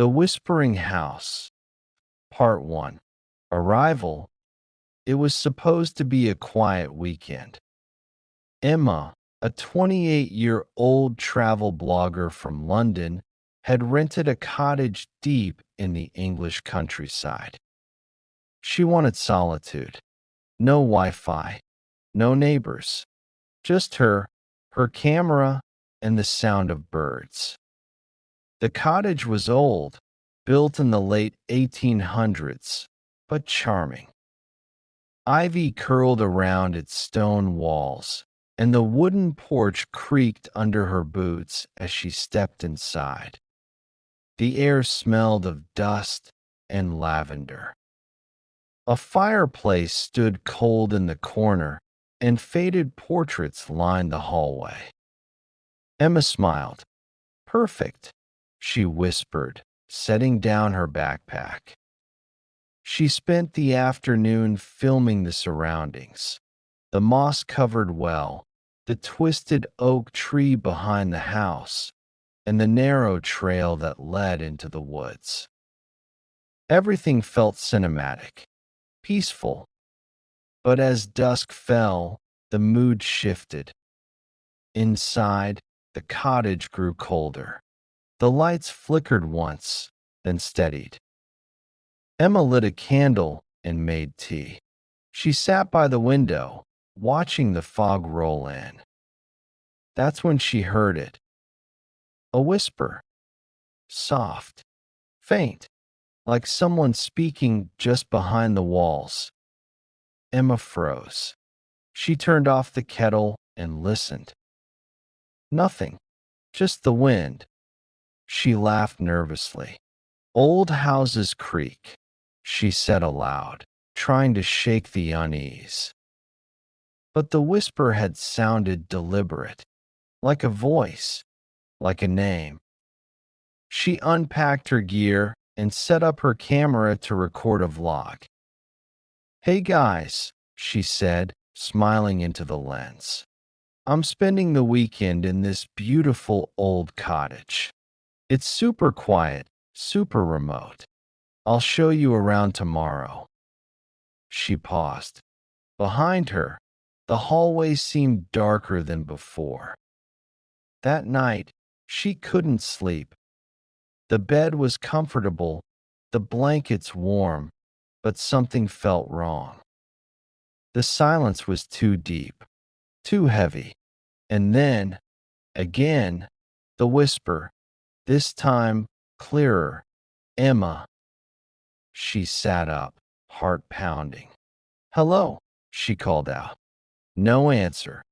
The Whispering House. Part 1. Arrival. It was supposed to be a quiet weekend. Emma, a 28-year-old travel blogger from London, had rented a cottage deep in the English countryside. She wanted solitude. No Wi-Fi, no neighbors, just her camera, and the sound of birds. The cottage was old, built in the late 1800s, but charming. Ivy curled around its stone walls, and the wooden porch creaked under her boots as she stepped inside. The air smelled of dust and lavender. A fireplace stood cold in the corner, and faded portraits lined the hallway. Emma smiled. "Perfect," she whispered, setting down her backpack. She spent the afternoon filming the surroundings. The moss-covered well, the twisted oak tree behind the house, and the narrow trail that led into the woods. Everything felt cinematic, peaceful. But as dusk fell, the mood shifted. Inside, the cottage grew colder. The lights flickered once, then steadied. Emma lit a candle and made tea. She sat by the window, watching the fog roll in. That's when she heard it. A whisper. Soft, faint, like someone speaking just behind the walls. Emma froze. She turned off the kettle and listened. Nothing, just the wind. She laughed nervously. "Old houses creak," she said aloud, trying to shake the unease. But the whisper had sounded deliberate, like a voice, like a name. She unpacked her gear and set up her camera to record a vlog. "Hey guys," she said, smiling into the lens. "I'm spending the weekend in this beautiful old cottage. It's super quiet, super remote. I'll show you around tomorrow." She paused. Behind her, the hallway seemed darker than before. That night, she couldn't sleep. The bed was comfortable, the blankets warm, but something felt wrong. The silence was too deep, too heavy. And then, again, the whisper, this time clearer. "Emma." She sat up, heart pounding. "Hello," she called out. No answer.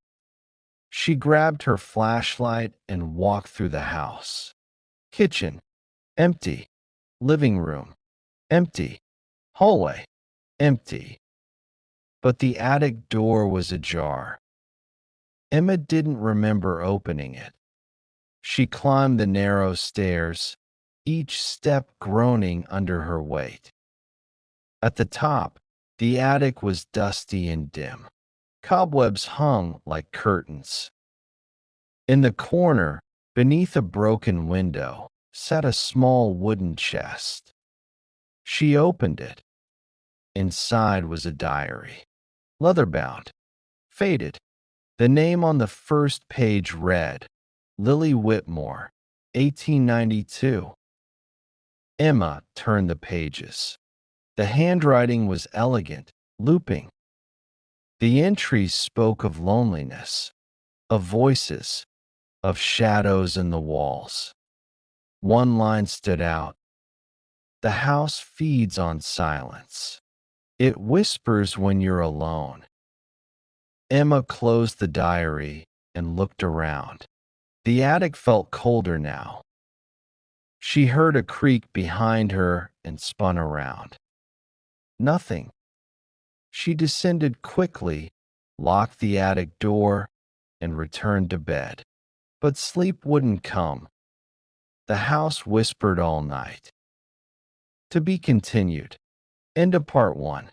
She grabbed her flashlight and walked through the house. Kitchen, empty. Living room, empty. Hallway, empty. But the attic door was ajar. Emma didn't remember opening it. She climbed the narrow stairs, each step groaning under her weight. At the top, the attic was dusty and dim. Cobwebs hung like curtains. In the corner, beneath a broken window, sat a small wooden chest. She opened it. Inside was a diary, leather-bound, faded. The name on the first page read, Lily Whitmore, 1892. Emma turned the pages. The handwriting was elegant, looping. The entries spoke of loneliness, of voices, of shadows in the walls. One line stood out. "The house feeds on silence. It whispers when you're alone." Emma closed the diary and looked around. The attic felt colder now. She heard a creak behind her and spun around. Nothing. She descended quickly, locked the attic door, and returned to bed. But sleep wouldn't come. The house whispered all night. To be continued. End of part 1.